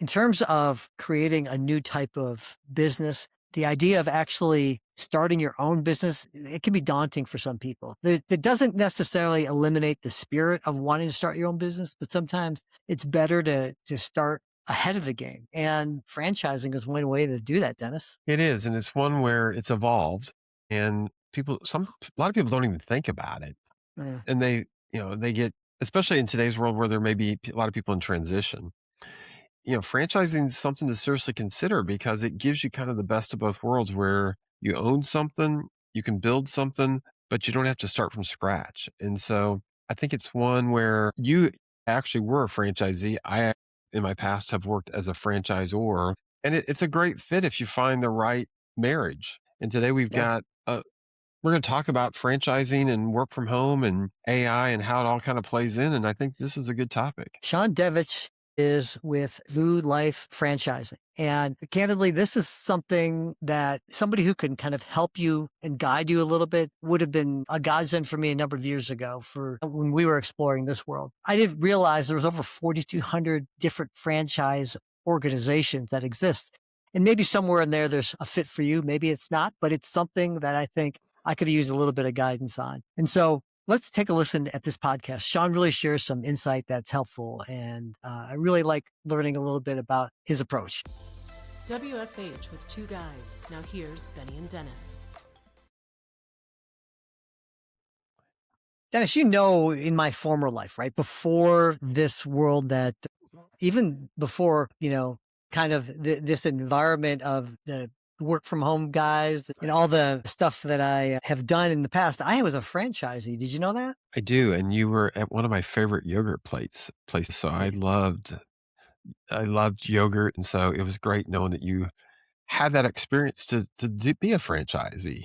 In terms of creating a new type of business, the idea of actually starting your own business, it can be daunting for some people. It doesn't necessarily eliminate the spirit of wanting to start your own business, but sometimes it's better to start ahead of the game. And franchising is one way to do that, Dennis. It is, and it's one where it's evolved, and a lot of people don't even think about it, Yeah. and they get, especially in today's world where there may be a lot of people in transition. Franchising is something to seriously consider because it gives you kind of the best of both worlds, where you own something, you can build something, but you don't have to start from scratch. And so I think it's one where you actually were a franchisee. I, in my past, have worked as a franchisor, and it's a great fit if you find the right marriage. And today Yeah. we're going to talk about franchising and work from home and AI and how it all kind of plays in. And I think this is a good topic. Sean Devich is with Food Life Franchising. And candidly, this is something that somebody who can kind of help you and guide you a little bit would have been a godsend for me a number of years ago for when we were exploring this world. I didn't realize there was over 4,200 different franchise organizations that exist. And maybe somewhere in there, there's a fit for you. Maybe it's not, but it's something that I think I could use a little bit of guidance on. And so let's take a listen at this podcast. Sean really shares some insight that's helpful, and I really like learning a little bit about his approach. WFH with two guys. Now here's Benny and Dennis. Dennis, in my former life, right before this world, that even before, kind of this environment of the work from home guys and all the stuff that I have done in the past, I was a franchisee. Did you know that? I do, and you were at one of my favorite yogurt places. So I loved yogurt, and so it was great knowing that you had that experience to be a franchisee.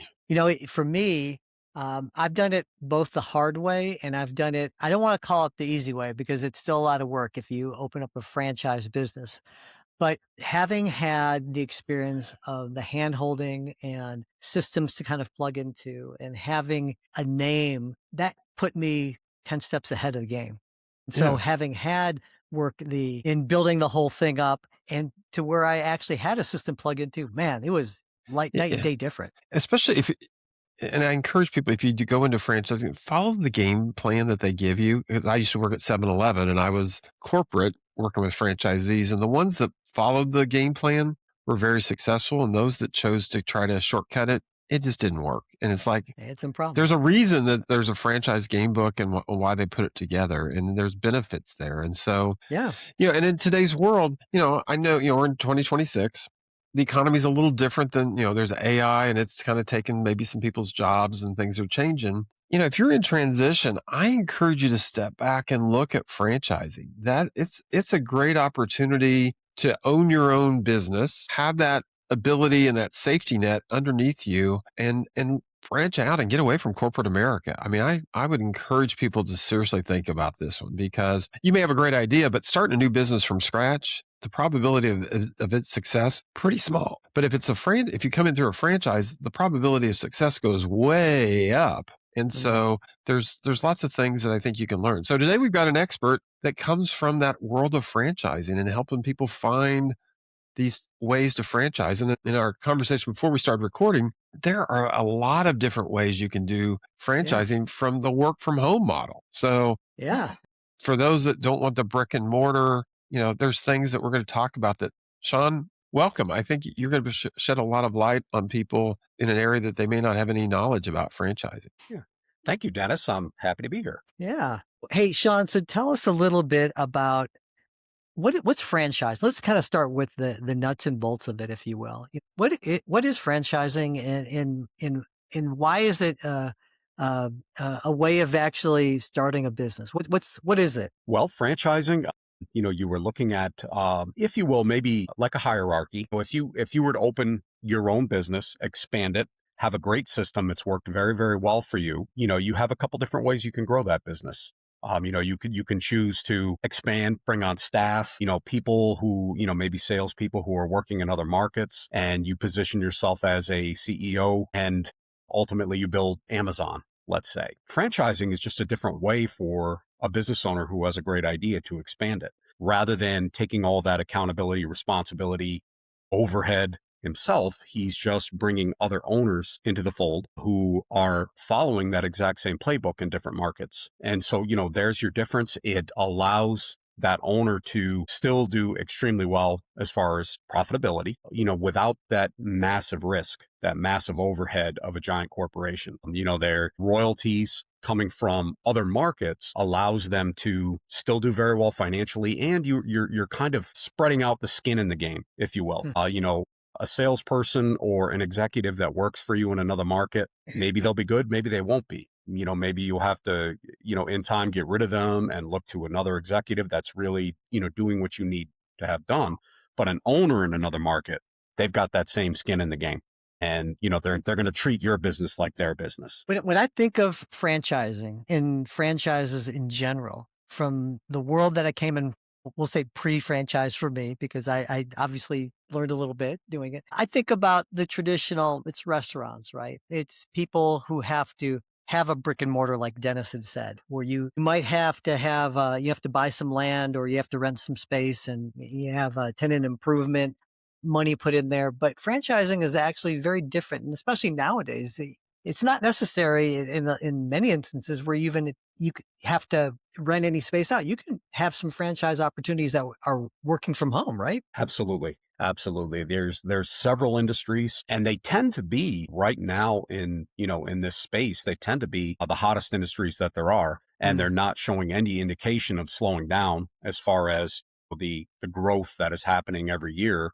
For me, I've done it both the hard way and I've done it, I don't want to call it the easy way because it's still a lot of work if you open up a franchise business. But having had the experience of the hand holding and systems to kind of plug into and having a name, that put me 10 steps ahead of the game. So Yeah, having had work in building the whole thing up and to where I actually had a system plug into, man, it was like night and yeah. day different. Especially and I encourage people, if you do go into franchising, follow the game plan that they give you. 'Cause I used to work at 7-Eleven, and I was corporate working with franchisees, and the ones that followed the game plan were very successful, and those that chose to try to shortcut it, it just didn't work. And it's like, I had some problems. there's a reason that there's a franchise game book and why they put it together, and there's benefits there. And so, Yeah. and in today's world, I know, we're in 2026. The economy is a little different than, there's AI and it's kind of taken maybe some people's jobs and things are changing. If you're in transition, I encourage you to step back and look at franchising. That it's a great opportunity to own your own business, have that ability and that safety net underneath you, and branch out and get away from corporate America. I mean, I would encourage people to seriously think about this one, because you may have a great idea, but starting a new business from scratch, the probability of its success pretty small. But if you come in through a franchise, the probability of success goes way up. And Mhm. so there's lots of things that I think you can learn. So today we've got an expert that comes from that world of franchising and helping people find these ways to franchise. And in our conversation before we started recording, there are a lot of different ways you can do Yeah. franchising from the work from home model. So Yeah. for those that don't want the brick and mortar, there's things that we're going to talk about that, Sean, welcome. I think you're going to shed a lot of light on people in an area that they may not have any knowledge about franchising. Yeah. Thank you, Dennis. I'm happy to be here. Yeah. Hey, Sean, so tell us a little bit about what's franchise? Let's kind of start with the nuts and bolts of it, if you will. What is franchising, and why is it a way of actually starting a business? What is it? Well, franchising, you were looking at, if you will, maybe like a hierarchy. So if you were to open your own business, expand it, have a great system that's worked very, very well for you, you have a couple different ways you can grow that business. You can choose to expand, bring on staff, people who, maybe salespeople who are working in other markets, and you position yourself as a CEO, and ultimately you build Amazon, let's say. Franchising is just a different way for a business owner who has a great idea to expand it. rather than taking all that accountability, responsibility, overhead himself, he's just bringing other owners into the fold who are following that exact same playbook in different markets. And so, there's your difference. It allows that owner to still do extremely well as far as profitability, without that massive risk, that massive overhead of a giant corporation. Their royalties coming from other markets allows them to still do very well financially, and you're kind of spreading out the skin in the game, if you will. Hmm. A salesperson or an executive that works for you in another market, maybe they'll be good, maybe they won't be. Maybe you'll have to, in time get rid of them and look to another executive that's really, doing what you need to have done. But an owner in another market, they've got that same skin in the game. And, they're going to treat your business like their business. When I think of franchising and franchises in general, from the world that I came in, we'll say pre-franchise for me, because I obviously learned a little bit doing it. I think about the traditional, it's restaurants, right? It's people who have to have a brick and mortar, like Dennis had said, where you might have to have, you have to buy some land or you have to rent some space and you have a tenant improvement money put in there. But franchising is actually very different. And especially nowadays, it's not necessary in many instances where you have to rent any space out. You can have some franchise opportunities that are working from home, right? Absolutely. Absolutely. There's several industries, and they tend to be right now in this space, they tend to be the hottest industries that there are, and Mm, they're not showing any indication of slowing down as far as the growth that is happening every year.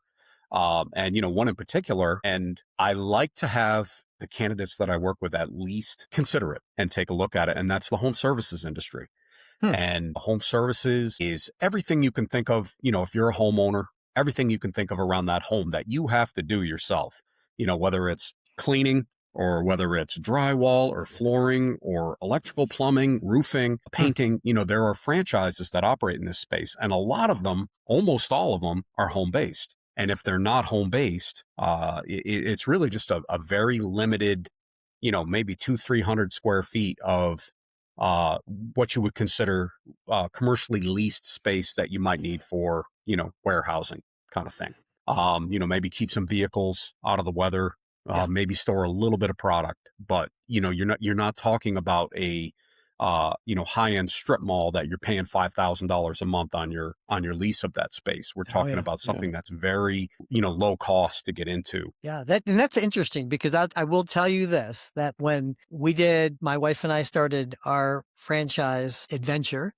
And one in particular, and I like to have the candidates that I work with at least consider it and take a look at it, and that's the home services industry. hmm, And home services is everything you can think of, if you're a homeowner, everything you can think of around that home that you have to do yourself, whether it's cleaning or whether it's drywall or flooring or electrical plumbing, roofing, hmm. painting, there are franchises that operate in this space. And a lot of them, almost all of them, are home based. And if they're not home based, it's really just a very limited, maybe 300 square feet of what you would consider commercially leased space that you might need for, warehousing kind of thing. Maybe keep some vehicles out of the weather, Yeah. maybe store a little bit of product, but you're not talking about a high end strip mall that you're paying $5,000 a month on your lease of that space. We're Oh talking yeah. about Yeah. something that's very low cost to get into. Yeah, that's interesting because I will tell you this, that when my wife and I started our franchise adventure,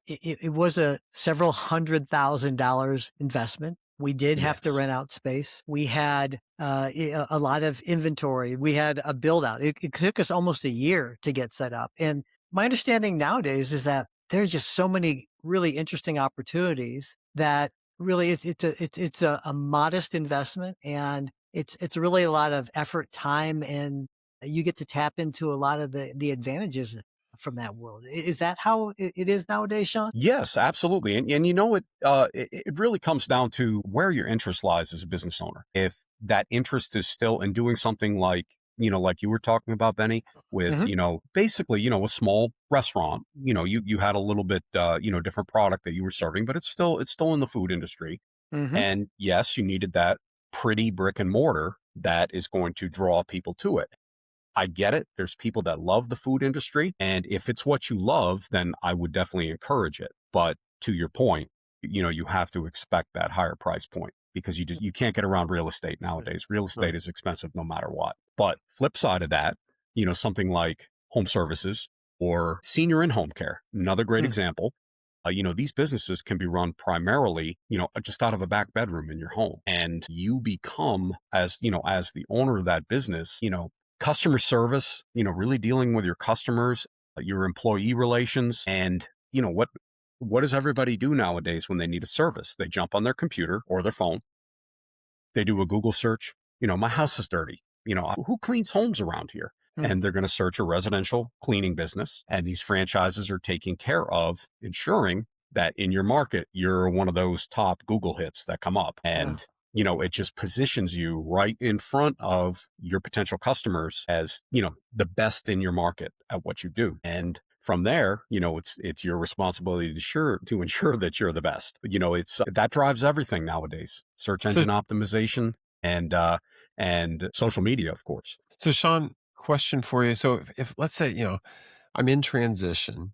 it was a several $100,000 investment. We did have to Yes. rent out space. We had a lot of inventory. We had a build out. It took us almost a year to get set up. And my understanding nowadays is that there's just so many really interesting opportunities that really it's a modest investment, and it's really a lot of effort, time, and you get to tap into a lot of the advantages from that world. Is that how it is nowadays, Sean? Yes, absolutely. And it really comes down to where your interest lies as a business owner. If that interest is still in doing something like you were talking about, Benny, with, Hmm. basically, a small restaurant, you had a little bit, different product that you were serving, but it's still in the food industry. Hmm. And yes, you needed that pretty brick and mortar that is going to draw people to it. I get it. There's people that love the food industry. And if it's what you love, then I would definitely encourage it. But to your point, you have to expect that higher price point because you can't get around real estate nowadays. Real Right. estate is expensive no matter what. But flip side of that, something like home services or senior in home care, another great Mm. example. These businesses can be run primarily, just out of a back bedroom in your home. And you become, as the owner of that business, customer service, really dealing with your customers, your employee relations. And, what does everybody do nowadays when they need a service? They jump on their computer or their phone. They do a Google search. My house is dirty. Who cleans homes around here? Mm. And they're going to search a residential cleaning business. And these franchises are taking care of ensuring that in your market, you're one of those top Google hits that come up. Yeah. And, it just positions you right in front of your potential customers as, the best in your market at what you do. And from there, it's your responsibility to ensure that you're the best. It's that drives everything nowadays. Search So, engine optimization and social media, of course. so Sean, question for you. So if let's say, I'm in transition,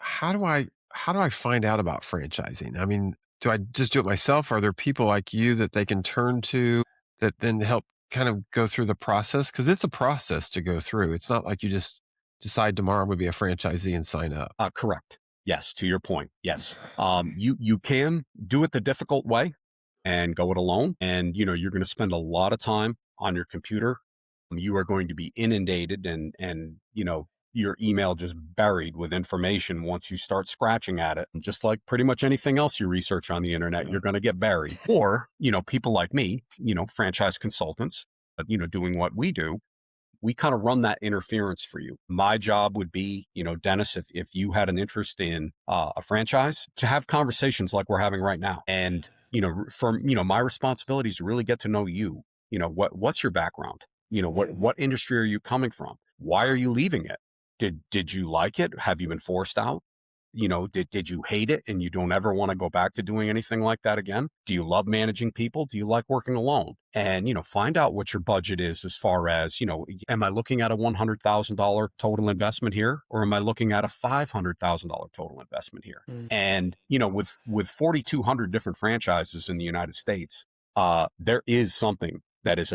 how do I find out about franchising? I mean, do I just do it myself? Are there people like you that they can turn to that then help kind of go through the process? Because it's a process to go through. It's not like you just decide tomorrow I'm going to be a franchisee and sign up. Correct. Yes, to your point. Yes. You can do it the difficult way and go it alone. And, you're going to spend a lot of time on your computer. You are going to be inundated and your email just buried with information once you start scratching at it. And just like pretty much anything else you research on the internet, Yeah. you're going to get buried. Or, people like me, franchise consultants, doing what we do, we kind of run that interference for you. My job would be, Dennis, if you had an interest in a franchise, to have conversations like we're having right now. And, my responsibility is to really get to know you. What's your background? What industry are you coming from? Why are you leaving it? Did you like it? Have you been forced out? Did you hate it and you don't ever want to go back to doing anything like that again? Do you love managing people? Do you like working alone? And, find out what your budget is as far as, am I looking at a $100,000 total investment here? Or am I looking at a $500,000 total investment here? Mm. And, with 4,200 different franchises in the United States, there is something that is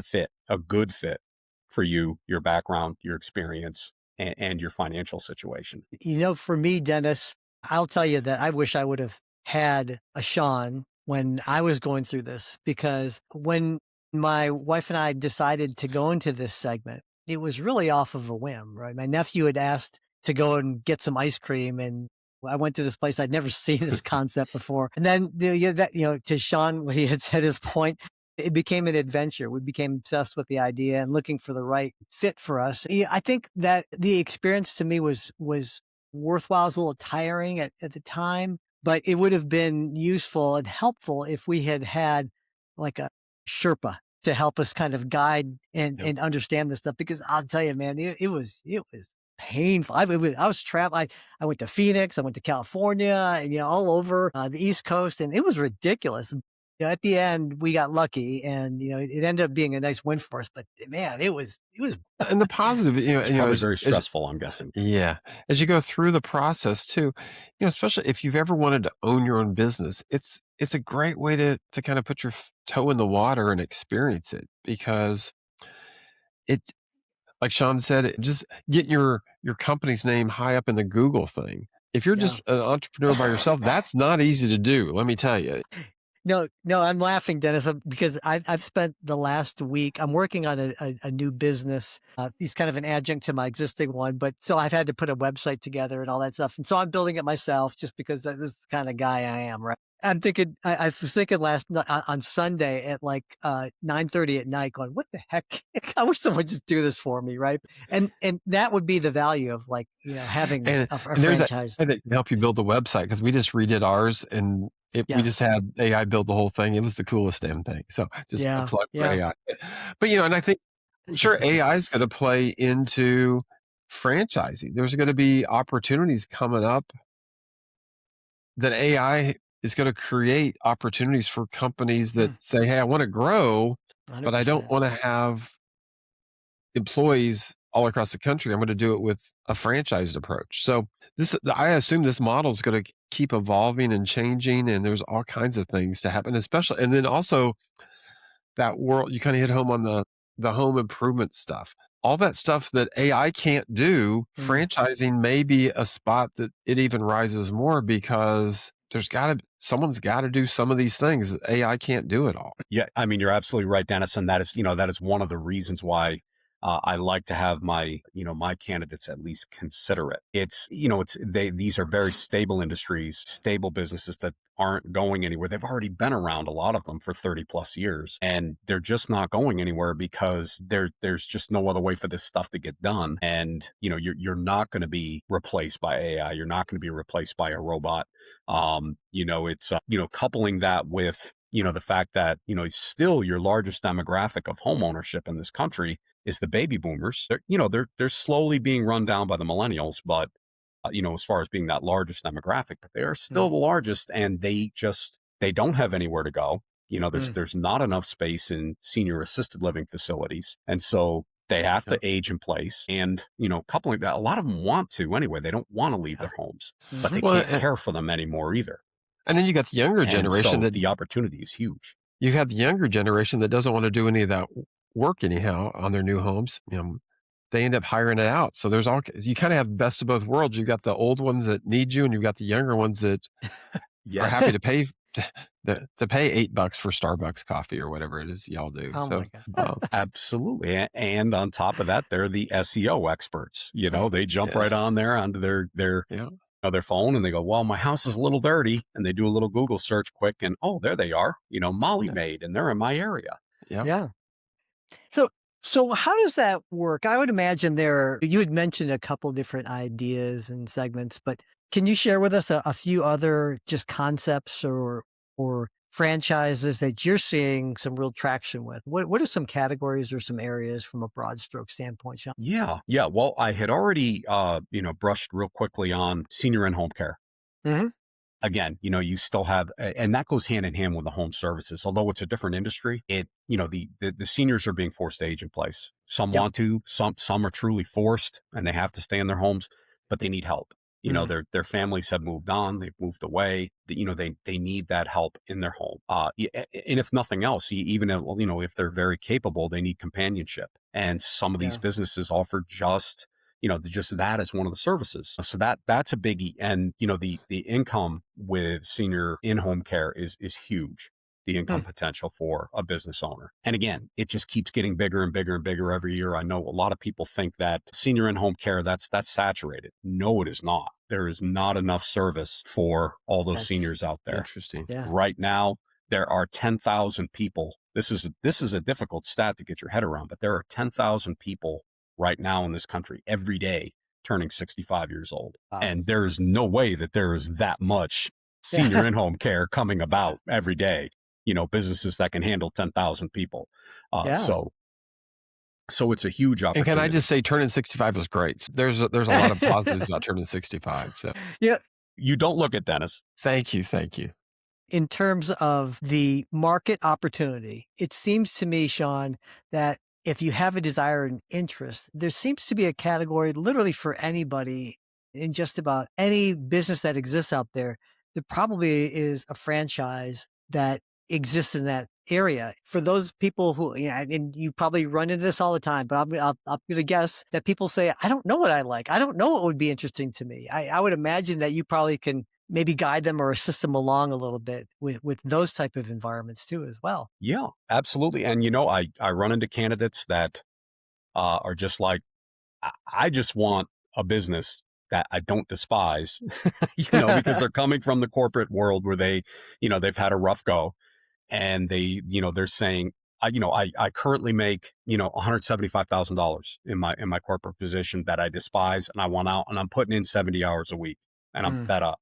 a good fit for you, your background, your experience, and your financial situation. For me, Dennis, I'll tell you that I wish I would have had a Sean when I was going through this, because when my wife and I decided to go into this segment, it was really off of a whim, right? My nephew had asked to go and get some ice cream, and I went to this place. I'd never seen this concept before. And then, to Sean, when he had said his point, it became an adventure. We became obsessed with the idea and looking for the right fit for us. Yeah, I think that the experience to me was worthwhile. It was a little tiring at the time, but it would have been useful and helpful if we had had like a Sherpa to help us kind of guide Yep. and understand this stuff. Because I'll tell you, man, it was painful. I was trapped. I went to Phoenix, I went to California, and all over the East Coast, and it was ridiculous. At the end, we got lucky, and it ended up being a nice win for us. But man, it was And the positive, It's probably very stressful, I'm guessing. yeah, as you go through the process too, especially if you've ever wanted to own your own business, it's a great way to kind of put your toe in the water and experience it, because it, like Sean said, just getting your company's name high up in the Google thing. If you're yeah. just an entrepreneur by yourself, that's not easy to do. Let me tell you. No, no, I'm laughing, Dennis, because I've spent the last week. I'm working on a new business. He's kind of an adjunct to my existing one, but so I've had to put a website together and all that stuff. And so I'm building it myself, just because this is the kind of guy I am, right? I'm thinking. I was thinking on Sunday at like 9:30 at night, going, "What the heck? I wish someone would just do this for me, right?" And that would be the value of having And, a and there's a franchise. AI that can help you build the website, because we just redid ours, and we just Yes. had AI build the whole thing. It was the coolest damn thing. So just a Yeah. plug for Yeah. AI. But and I think, I'm sure AI is going to play into franchising. There's going to be opportunities coming up that AI is going to create opportunities for companies that Mm, say, "Hey, I want to grow, but I don't 100%. want to have employees all across the country. I'm going to do it with a franchised approach." So I assume this model is going to keep evolving and changing, and there's all kinds of things to happen, especially, and then also that world you kind of hit home on the home improvement stuff. All that stuff that AI can't do, Mm. franchising may be a spot that it even rises more, because someone's got to do some of these things that AI can't do it all. Yeah, I mean, you're absolutely right, Dennis, and that is one of the reasons why I like to have my candidates at least consider it. These are very stable industries, stable businesses that aren't going anywhere. They've already been around, a lot of them, for 30 plus years, and they're just not going anywhere because there's just no other way for this stuff to get done. And you're not going to be replaced by AI. You're not going to be replaced by a robot. It's coupling that with the fact that, it's still your largest demographic of home ownership in this country. is the baby boomers. They're slowly being run down by the millennials, but as far as being that largest demographic, but they are still Mm, the largest, and they don't have anywhere to go. mm, There's not enough space in senior assisted living facilities, and so they have Yeah. to age in place. And coupling that, a lot of them want to anyway. They don't want to leave yeah. their homes, but Hmm. they Well, can't care for them anymore either. and then you got the younger And generation so that the opportunity is huge. you have the younger generation that doesn't want to do any of that work anyhow on their new homes. They end up hiring it out. So you kind of have best of both worlds. You've got the old ones that need you, and you've got the younger ones that are happy Yes. to pay to pay $8 for Starbucks coffee or whatever it is y'all do. Oh So my God. Absolutely. And on top of that, they're the SEO experts. They jump right yeah, on there onto yeah, their phone, and they go, well, my house is a little dirty. And they do a little Google search quick, and oh, there they are, Molly yeah, Maid, and they're in my area. yeah. Yeah. So, so how does that work? I would imagine you had mentioned a couple different ideas and segments, but can you share with us a few other just concepts or franchises that you're seeing some real traction with? What are some categories or some areas from a broad stroke standpoint, Sean? Yeah. Yeah. Well, I had already, brushed real quickly on senior and home care. Hmm. Again, you still have, and that goes hand in hand with the home services. Although it's a different industry, the seniors are being forced to age in place. Some Yep. want to, some are truly forced, and they have to stay in their homes, but they need help. Mm, Their families have moved on, they've moved away. They need that help in their home. And if nothing else, even if they're very capable, they need companionship. And some of these yeah. businesses offer just that as one of the services. So that's a biggie. And, the income with senior in-home care is huge. The income Mm, potential for a business owner. And again, it just keeps getting bigger and bigger and bigger every year. I know a lot of people think that senior in-home care, that's saturated. No, it is not. There is not enough service for all those that's seniors out there. Interesting. yeah. Right now, there are 10,000 people. This is a difficult stat to get your head around, but there are 10,000 people right now in this country every day turning 65 years old. Wow. And there's no way that there is that much senior Yeah. in-home care coming about every day, businesses that can handle 10,000 people. Uh, Yeah. so, so it's a huge And can I opportunity. just say, turning 65 was great. There's a lot of positives about turning 65. So Yeah. You don't look at Dennis. thank you, thank you. In terms of the market opportunity, it seems to me, Sean, that if you have a desire and interest, there seems to be a category literally for anybody in just about any business that exists out there. There probably is a franchise that exists in that area for those people who, and you probably run into this all the time, but I'm going to guess that people say, I don't know what I like. I don't know what would be interesting to me. I would imagine that you probably can maybe guide them or assist them along a little bit with those type of environments too as well. Yeah, absolutely. And, I run into candidates that are just like, I just want a business that I don't despise, because they're coming from the corporate world where they've had a rough go, and they're saying, I currently make, $175,000 in my corporate position that I despise, and I want out, and I'm putting in 70 hours a week, and I'm Mm, fed up.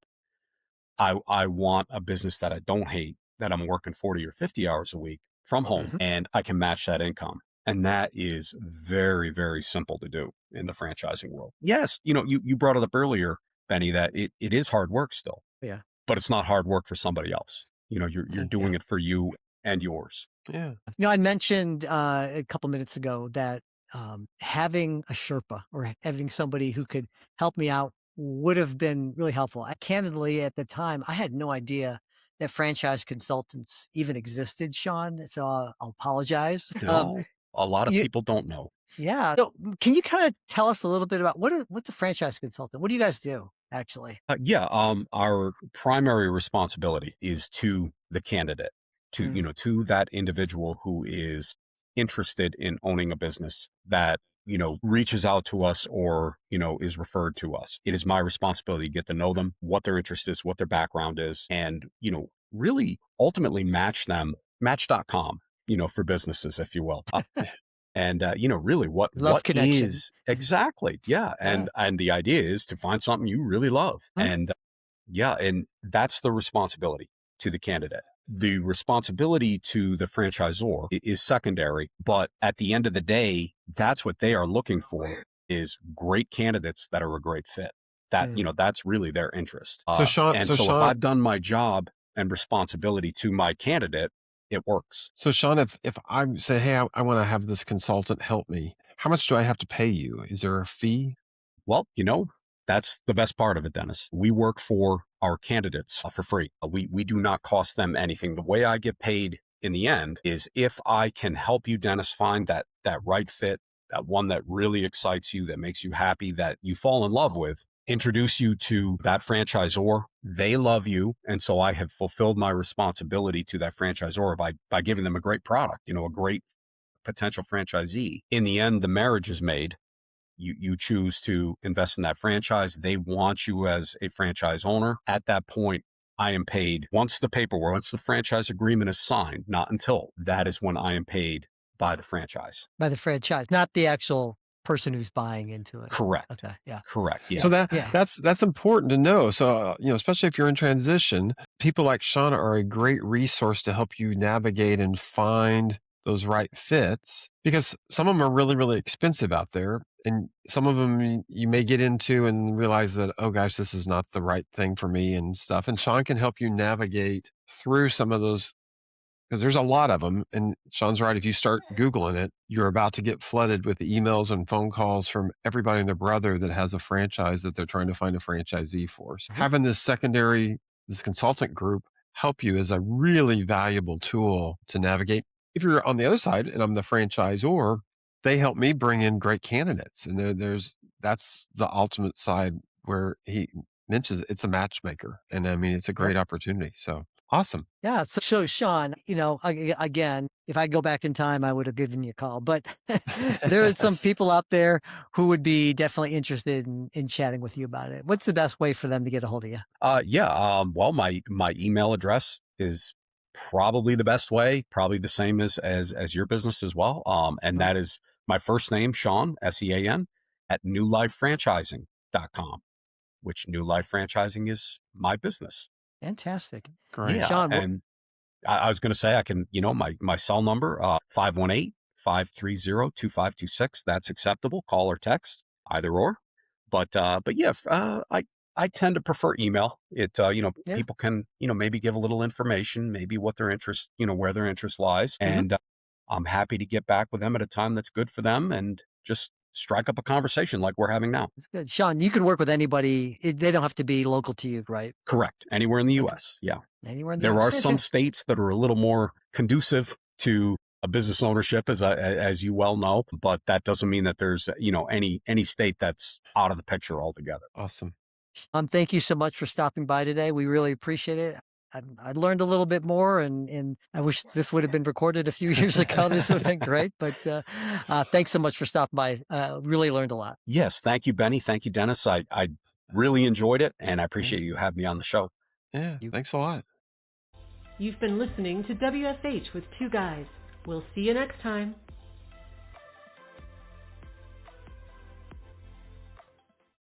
I want a business that I don't hate, that I'm working 40 or 50 hours a week from home, mhm. and I can match that income. And that is very, very simple to do in the franchising world. Yes, you brought it up earlier, Benny, that it is hard work still, Yeah. but it's not hard work for somebody else. You're Yeah. doing it for you and yours. Yeah. I mentioned a couple minutes ago that having a Sherpa or having somebody who could help me out would have been really helpful. Candidly, at the time, I had no idea that franchise consultants even existed, Sean. So I'll apologize. No, a lot of You, people don't know. yeah. So can you kind of tell us a little bit about what's a franchise consultant? What do you guys do actually? Yeah, our primary responsibility is to the candidate, Mm, to that individual who is interested in owning a business that, reaches out to us or, is referred to us. It is my responsibility to get to know them, what their interest is, what their background is, and, really ultimately match them, match.com, for businesses, if you will. And really, what love connection. is exactly, yeah, Yeah. and the idea is to find something you really love, Mm, and yeah, and that's the responsibility to the candidate. The responsibility to the franchisor is secondary, but at the end of the day, that's what they are looking for is great candidates that are a great fit. Mm. That's really their interest. So Sean, And so so if Sean, I've done my job and responsibility to my candidate, it works. so Sean, if I say, hey, I want to have this consultant help me, how much do I have to pay you? Is there a fee? Well, that's the best part of it, Dennis. We work for our candidates for free. We do not cost them anything. The way I get paid in the end is if I can help you, Dennis, find that right fit, that one that really excites you, that makes you happy, that you fall in love with, introduce you to that franchisor. They love you. And so I have fulfilled my responsibility to that franchisor by giving them a great product, a great potential franchisee. In the end, the marriage is made. You choose to invest in that franchise. They want you as a franchise owner. At that point, I am paid once the franchise agreement is signed, not until that is when I am paid by the franchise. By the franchise, not the actual person who's buying into it. Correct. Okay. Yeah. Correct. So Yeah. Yeah. that's important to know. So especially if you're in transition, people like Shauna are a great resource to help you navigate and find those right fits, because some of them are really, really expensive out there, and some of them you may get into and realize that, oh gosh, this is not the right thing for me and stuff. And Sean can help you navigate through some of those, because there's a lot of them. And Sean's right. If you start Googling it, you're about to get flooded with emails and phone calls from everybody and their brother that has a franchise that they're trying to find a franchisee for. So having this consultant group help you is a really valuable tool to navigate. If you're on the other side and I'm the franchisor, they help me bring in great candidates. And that's the ultimate side where he mentions it's a matchmaker. And I mean, it's a Yep. great opportunity. So awesome. Yeah. So Sean, again, if I go back in time, I would have given you a call, but there are some people out there who would be definitely interested in chatting with you about it. What's the best way for them to get a hold of you? Yeah. Well, my email address is probably the best way, probably the same as your business as well. And Oh, that is my first name, Sean, SEAN, at newlifefranchising.com, which New Life Franchising is my business. fantastic. Great. Yeah. Sean, And I was going to say, I can, my cell number, 518-530-2526. That's acceptable. Call or text, either or. But yeah, I tend to prefer email. yeah. People can, maybe give a little information, maybe what their interest, where their interest lies. Mhm. And I'm happy to get back with them at a time that's good for them and just strike up a conversation like we're having now. That's good. Sean, you can work with anybody. They don't have to be local to you, right? Correct. Anywhere in the Okay. US. Yeah. Anywhere in the There US. are some Fantastic. states that are a little more conducive to a business ownership, as you well know, but that doesn't mean that there's any state that's out of the picture altogether. Awesome. Thank you so much for stopping by today. We really appreciate it. I learned a little bit more, and I wish this would have been recorded a few years ago. This would have been great. But thanks so much for stopping by. Really learned a lot. Yes, thank you, Benny. Thank you, Dennis. I really enjoyed it, and I Yeah. appreciate you having me on the show. Yeah. You Thanks a lot. You've been listening to WFH with Two Guys. We'll see you next time.